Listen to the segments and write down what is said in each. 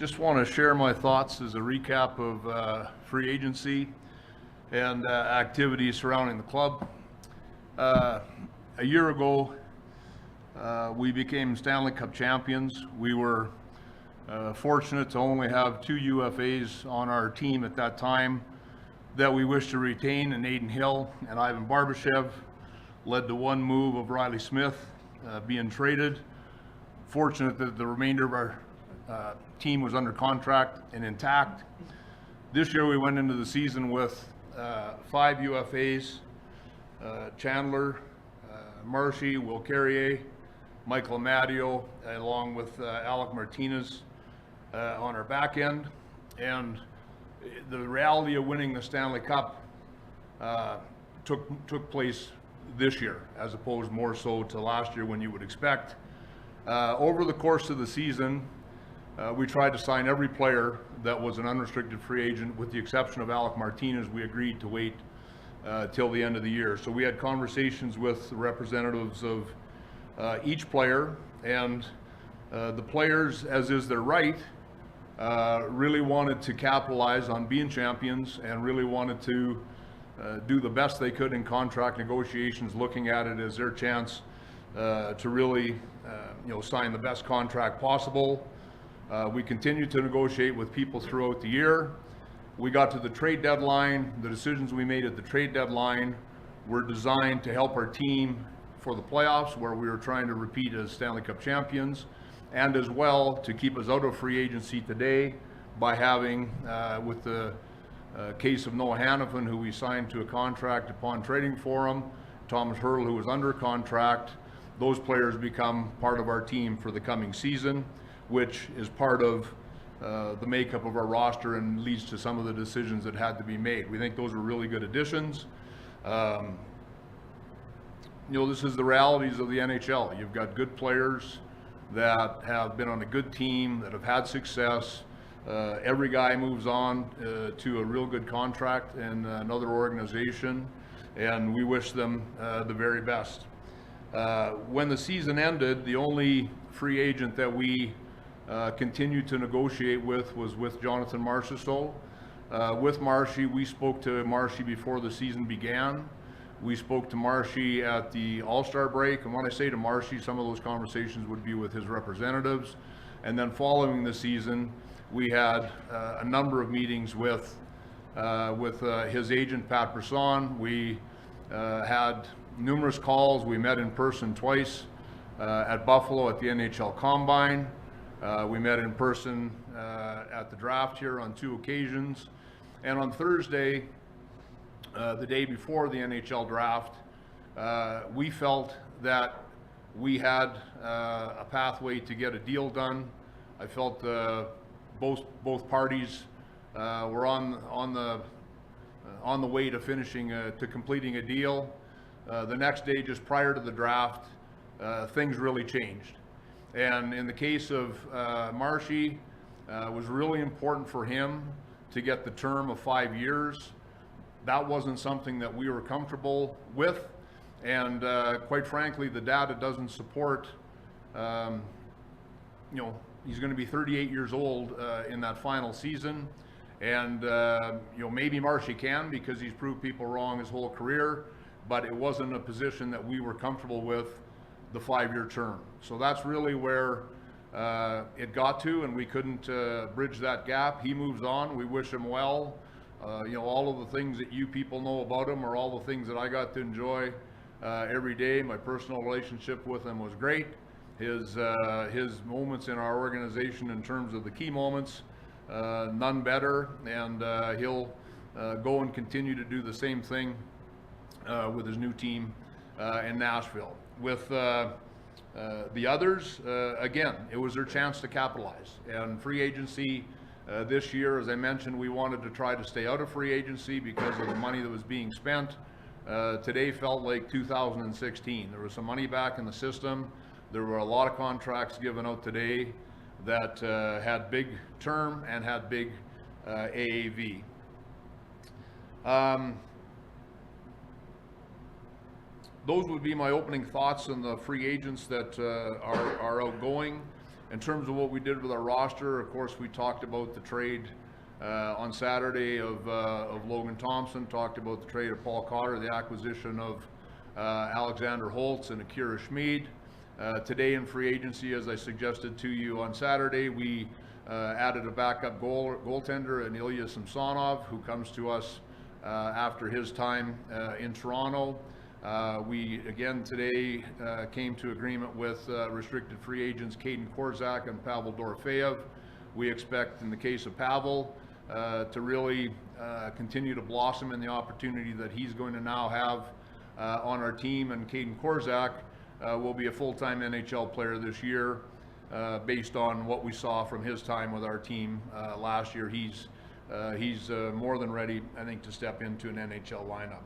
Just want to share my thoughts as a recap of free agency and activities surrounding the club. A year ago, we became Stanley Cup champions. We were fortunate to only have two UFAs on our team at that time that we wished to retain, and Aiden Hill and Ivan Barbashev. Led to one move of Riley Smith being traded. Fortunate that the remainder of our team was under contract and intact. This year we went into the season with five UFAs, Chandler, Marshy, Will Carrier, Michael Amadio, along with Alec Martinez on our back end. And the reality of winning the Stanley Cup took place this year, as opposed more so to last year when you would expect. Over the course of the season, we tried to sign every player that was an unrestricted free agent, with the exception of Alec Martinez. We agreed to wait till the end of the year. So we had conversations with the representatives of each player, and the players, as is their right, really wanted to capitalize on being champions and really wanted to do the best they could in contract negotiations, looking at it as their chance to really sign the best contract possible. We continued to negotiate with people throughout the year. We got to the trade deadline. The decisions we made at the trade deadline were designed to help our team for the playoffs, where we were trying to repeat as Stanley Cup champions, and as well to keep us out of free agency today by having, with the case of Noah Hannafin, who we signed to a contract upon trading for him, Thomas Hurl, who was under contract. Those players become part of our team for the coming season, which is part of the makeup of our roster and leads to some of the decisions that had to be made. We think those are really good additions. This is the realities of the NHL. You've got good players that have been on a good team, that have had success. Every guy moves on to a real good contract in another organization, and we wish them the very best. When the season ended, the only free agent that we continued to negotiate with was with Jonathan Marchessault. With Marshy, we spoke to Marshy before the season began. We spoke to Marshy at the All-Star break, and when I say to Marshy, some of those conversations would be with his representatives. And then following the season, we had a number of meetings with his agent, Pat Brisson. We had numerous calls. We met in person twice at Buffalo at the NHL Combine. We met in person at the draft here on two occasions. And on Thursday, the day before the NHL draft, we felt that we had a pathway to get a deal done. I felt both parties were on the way to completing a deal. The next day, just prior to the draft, things really changed. And in the case of Marshy, it was really important for him to get the term of 5 years. That wasn't something that we were comfortable with, and quite frankly, the data doesn't support. He's going to be 38 years old in that final season, and maybe Marshy can, because he's proved people wrong his whole career, but it wasn't a position that we were comfortable with, the 5-year term. So that's really where it got to, and we couldn't bridge that gap. He moves on. We wish him well. All of the things that you people know about him are all the things that I got to enjoy every day. My personal relationship with him was great. His moments in our organization, in terms of the key moments, none better, and he'll go and continue to do the same thing with his new team in Nashville. With the others, again, it was their chance to capitalize. And free agency this year, as I mentioned, we wanted to try to stay out of free agency because of the money that was being spent. Today felt like 2016. There was some money back in the system. There were a lot of contracts given out today that had big term and had big AAV. Those would be my opening thoughts on the free agents that are outgoing. In terms of what we did with our roster, of course, we talked about the trade on Saturday of Logan Thompson, talked about the trade of Paul Cotter, the acquisition of Alexander Holtz and Akira Schmid. Today in free agency, as I suggested to you on Saturday, we added a backup goaltender in Ilya Samsonov, who comes to us after his time in Toronto. We again today came to agreement with restricted free agents Caden Korzak and Pavel Dorofeyev. We expect in the case of Pavel to really continue to blossom in the opportunity that he's going to now have on our team, and Caden Korzak will be a full-time NHL player this year based on what we saw from his time with our team last year. He's more than ready, I think, to step into an NHL lineup.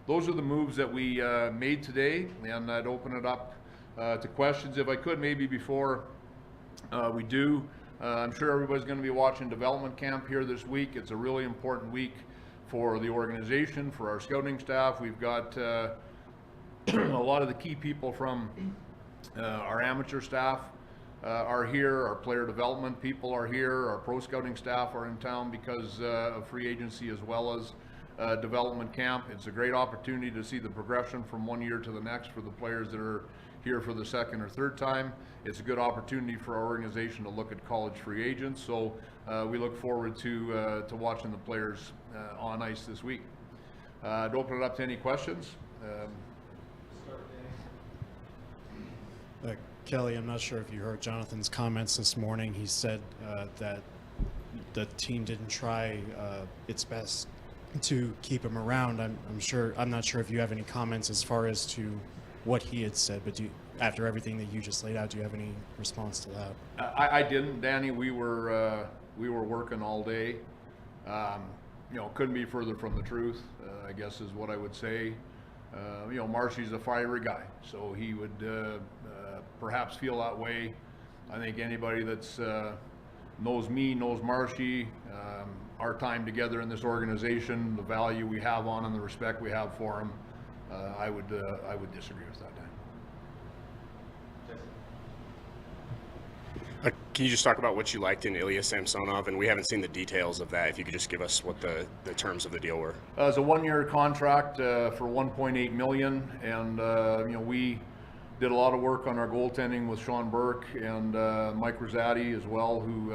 Those are the moves that we made today, and I'd open it up to questions if I could, maybe before we do. I'm sure everybody's going to be watching development camp here this week. It's a really important week for the organization, for our scouting staff. We've got a lot of the key people from our amateur staff are here, our player development people are here, our pro scouting staff are in town because of free agency as well as development camp. It's a great opportunity to see the progression from one year to the next for the players that are here for the second or third time. It's a good opportunity for our organization to look at college free agents. So we look forward to watching the players on ice this week. I'd open it up to any questions. Kelly, I'm not sure if you heard Jonathan's comments this morning. He said that the team didn't try its best to keep him around. I'm not sure if you have any comments as far as to what he had said, but after everything that you just laid out, do you have any response to that? I didn't, Danny. We were working all day. Couldn't be further from the truth, I guess is what I would say. Marshy's a fiery guy, so he would perhaps feel that way. I think anybody that's knows me, knows Marshy, our time together in this organization, the value we have on him, the respect we have for him, I would disagree with that, Dan. Can you just talk about what you liked in Ilya Samsonov? And we haven't seen the details of that. If you could just give us what the terms of the deal were. It's a one-year contract for $1.8 million, and we did a lot of work on our goaltending with Sean Burke and Mike Rosati as well, who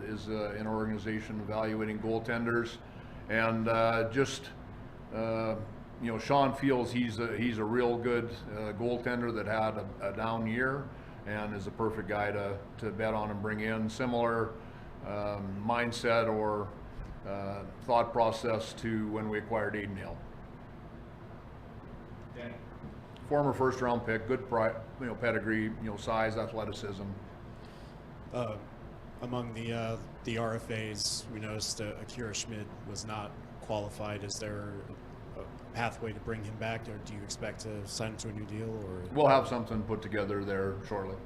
is in our organization evaluating goaltenders, and Sean feels he's a real good goaltender that had a down year, and is a perfect guy to bet on and bring in. Similar mindset or thought process to when we acquired Aiden Hill. Danny. Former first-round pick, good pedigree, size, athleticism. Among the RFAs, we noticed Akira Schmid was not qualified. Is there a pathway to bring him back, or do you expect to sign him to a new deal? Or We'll have something put together there shortly.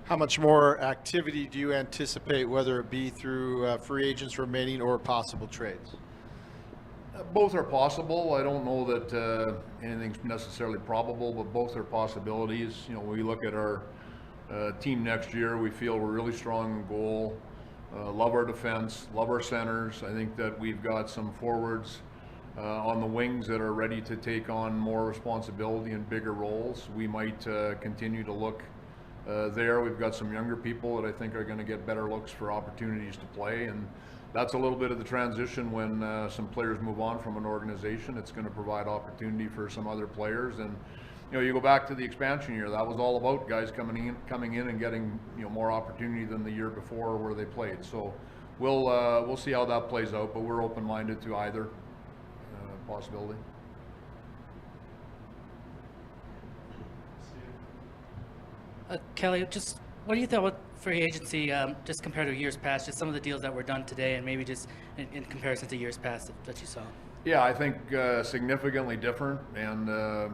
How much more activity do you anticipate, whether it be through free agents remaining or possible trades? Both are possible. I don't know that anything's necessarily probable, but both are possibilities. When we look at our team next year, we feel we're really strong in goal. Love our defense, love our centers. I think that we've got some forwards on the wings that are ready to take on more responsibility and bigger roles. We might continue to look there. We've got some younger people that I think are going to get better looks for opportunities to play, and that's a little bit of the transition when some players move on from an organization. It's going to provide opportunity for some other players, and you go back to the expansion year. That was all about guys coming in and getting more opportunity than the year before where they played. So we'll see how that plays out, but we're open-minded to either possibility. Kelly, just what do you think about free agency, just compared to years past, just some of the deals that were done today, and maybe just in comparison to years past that you saw? Yeah, I think significantly different, and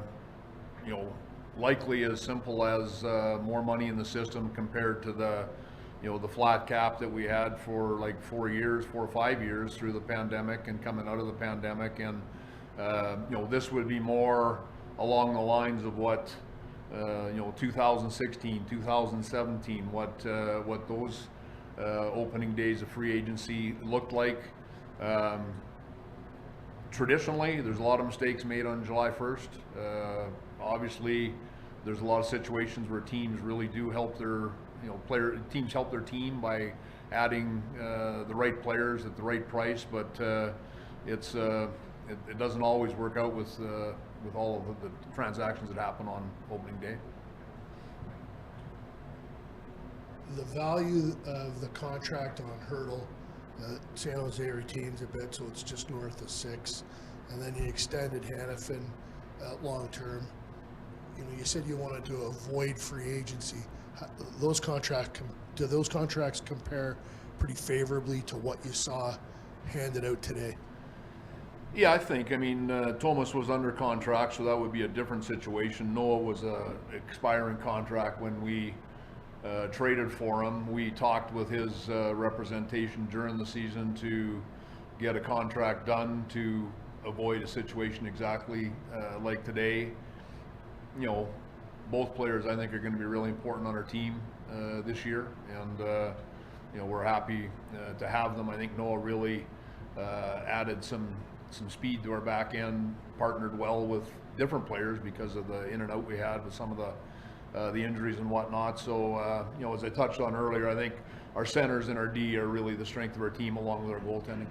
likely as simple as more money in the system compared to the flat cap that we had for like 4 or 5 years through the pandemic and coming out of the pandemic, and this would be more along the lines of what 2016, 2017, what those opening days of free agency looked like. Traditionally, there's a lot of mistakes made on July 1st. Obviously, there's a lot of situations where teams really do help their teams help their team by adding the right players at the right price, but it doesn't always work out with all of the transactions that happen on opening day. The value of the contract on Hurdle, San Jose retains a bit, so it's just north of 6, and then you extended Hannafin long term. You said you wanted to avoid free agency. Those do those contracts compare pretty favorably to what you saw handed out today? Yeah, I think. I mean, Thomas was under contract, so that would be a different situation. Noah was a expiring contract when we traded for him. We talked with his representation during the season to get a contract done to avoid a situation exactly like today. Both players I think are going to be really important on our team this year, and we're happy to have them. I think Noah really added some speed to our back end, partnered well with different players because of the in and out we had with some of the injuries and whatnot. So, as I touched on earlier, I think our centers and our D are really the strength of our team along with our goaltending.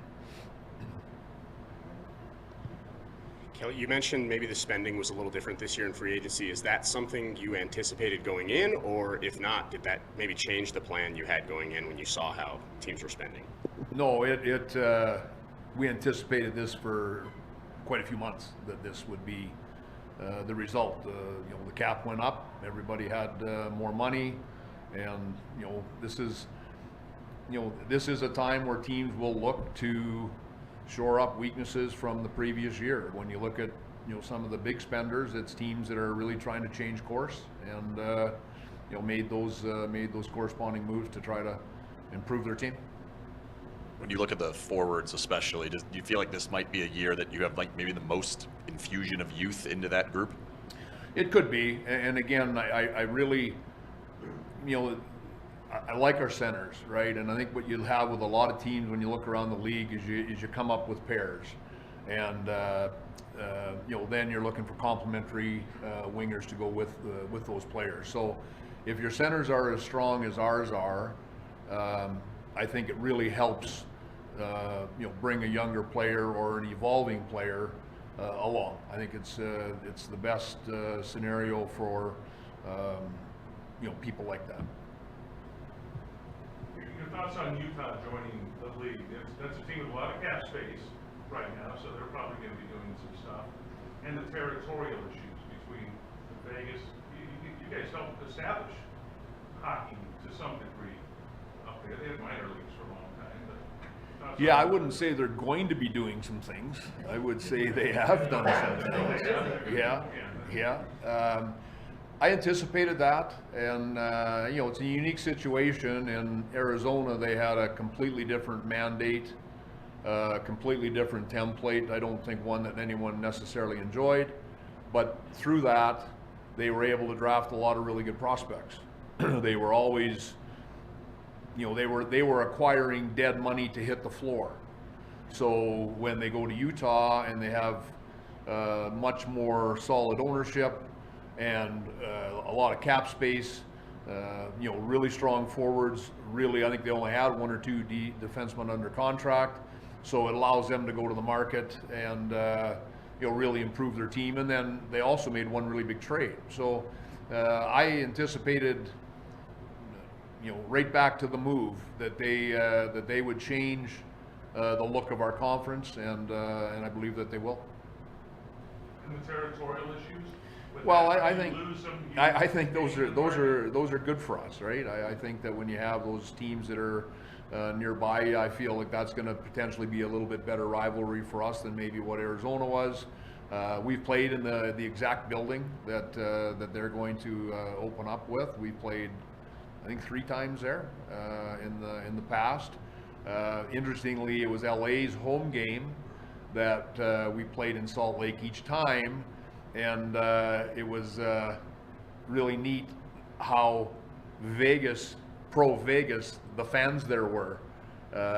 Kelly, you mentioned maybe the spending was a little different this year in free agency. Is that something you anticipated going in, or if not, did that maybe change the plan you had going in when you saw how teams were spending? No, we anticipated this for quite a few months, that this would be the result. The cap went up, everybody had more money, and this is a time where teams will look to shore up weaknesses from the previous year. When you look at some of the big spenders, it's teams that are really trying to change course and made those corresponding moves to try to improve their team. When you look at the forwards especially, do you feel like this might be a year that you have like maybe the most infusion of youth into that group? It could be, and again, I really, I like our centers, right? And I think what you'll have with a lot of teams when you look around the league is you come up with pairs, and then you're looking for complementary wingers to go with those players. So if your centers are as strong as ours are, I think it really helps, bring a younger player or an evolving player along. I think it's the best scenario for people like that. Your thoughts on Utah joining the league? That's a team with a lot of cap space right now, so they're probably going to be doing some stuff. And the territorial issues between Vegas. You guys helped establish hockey to some degree up there. They had minor leagues for a long time, but yeah, I wouldn't say they're going to be doing some things. I would say they have done some things. Yeah. I anticipated that, and it's a unique situation. In Arizona, they had a completely different mandate, completely different template. I don't think one that anyone necessarily enjoyed, but through that, they were able to draft a lot of really good prospects. They were always, they were acquiring dead money to hit the floor. So when they go to Utah and they have much more solid ownership and a lot of cap space, really strong forwards. Really, I think they only had one or two defensemen under contract, so it allows them to go to the market and really improve their team. And then they also made one really big trade. So I anticipated, right back to the move, that they would change the look of our conference, and I believe that they will. And the territorial issues. Well, I think those are good for us, right? I think that when you have those teams that are nearby, I feel like that's going to potentially be a little bit better rivalry for us than maybe what Arizona was. We've played in the exact building that they're going to open up with. We played, I think, 3 times there in the past. Interestingly, it was LA's home game that we played in Salt Lake each time. and it was really neat how pro Vegas, the fans there were,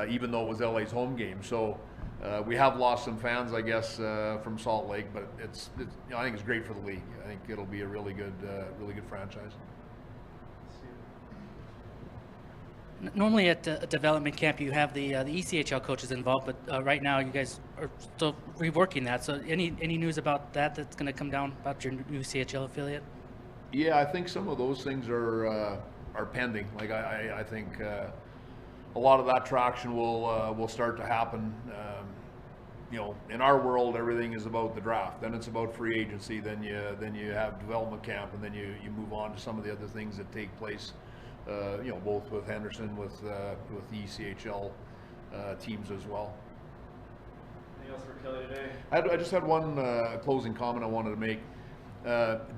even though it was LA's home game. So we have lost some fans, I guess, from Salt Lake, but it's I think it's great for the league. I think it'll be a really good franchise. Normally at development camp, you have the ECHL coaches involved, but right now you guys are still reworking that. So any news about that that's going to come down about your new CHL affiliate? Yeah, I think some of those things are pending. Like I think a lot of that traction will start to happen. In our world, everything is about the draft. Then it's about free agency. Then you have development camp, and then you move on to some of the other things that take place. Both with Henderson, with the ECHL teams as well. Anything else for Kelly today? I just had one closing comment I wanted to make.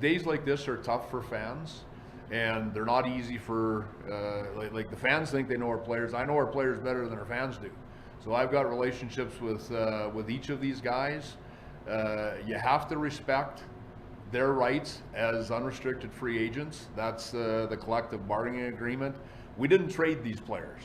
Days like this are tough for fans, and they're not easy for like the fans think they know our players. I know our players better than our fans do. So I've got relationships with each of these guys. You have to respect their rights as unrestricted free agents. That's the collective bargaining agreement. We didn't trade these players,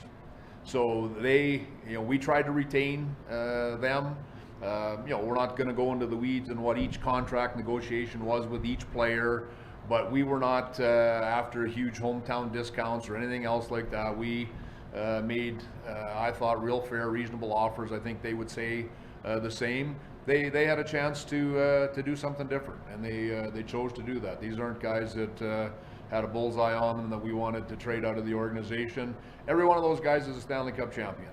so we tried to retain them. We're not going to go into the weeds in what each contract negotiation was with each player, but we were not after huge hometown discounts or anything else like that. We made, I thought, real fair, reasonable offers. I think they would say the same. They had a chance to do something different, and they chose to do that. These aren't guys that had a bullseye on them that we wanted to trade out of the organization. Every one of those guys is a Stanley Cup champion,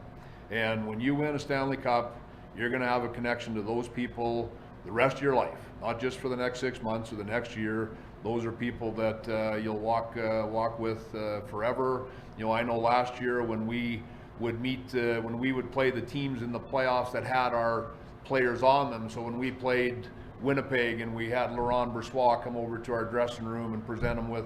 and when you win a Stanley Cup, you're going to have a connection to those people the rest of your life, not just for the next 6 months or the next year. Those are people that you'll walk with forever. I know last year when we would meet, when we would play the teams in the playoffs that had our players on them. So when we played Winnipeg and we had Laurent Brossoit come over to our dressing room and present him with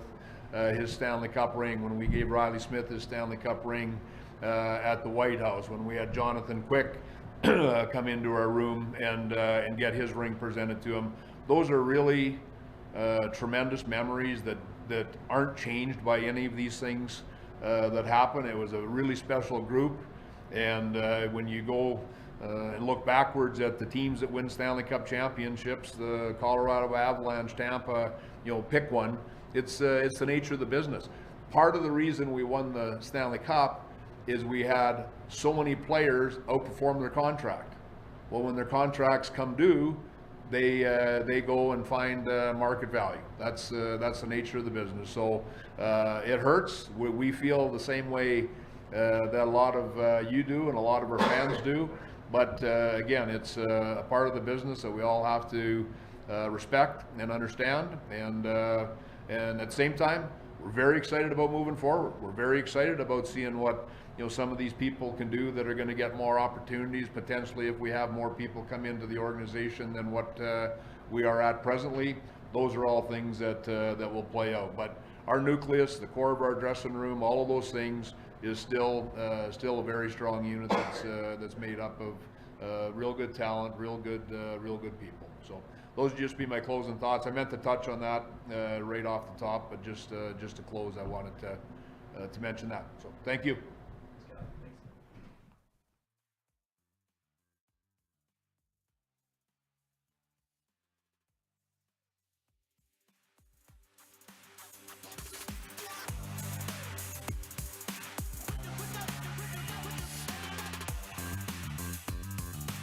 his Stanley Cup ring, when we gave Riley Smith his Stanley Cup ring at the White House, when we had Jonathan Quick come into our room and get his ring presented to him, those are really tremendous memories that aren't changed by any of these things that happen. It was a really special group, and when you go and look backwards at the teams that win Stanley Cup championships, the Colorado Avalanche, Tampa, pick one. It's the nature of the business. Part of the reason we won the Stanley Cup is we had so many players outperform their contract. Well, when their contracts come due, they go and find market value. That's the nature of the business. So it hurts. We feel the same way that a lot of you do and a lot of our fans do. But again, it's a part of the business that we all have to respect and understand. And at the same time, we're very excited about moving forward. We're very excited about seeing what some of these people can do that are going to get more opportunities potentially if we have more people come into the organization than what we are at presently. Those are all things that will play out. But our nucleus, the core of our dressing room, all of those things is still a very strong unit that's made up of real good talent, real good people. So those would just be my closing thoughts. I meant to touch on that right off the top, but just to close, I wanted to mention that. So thank you.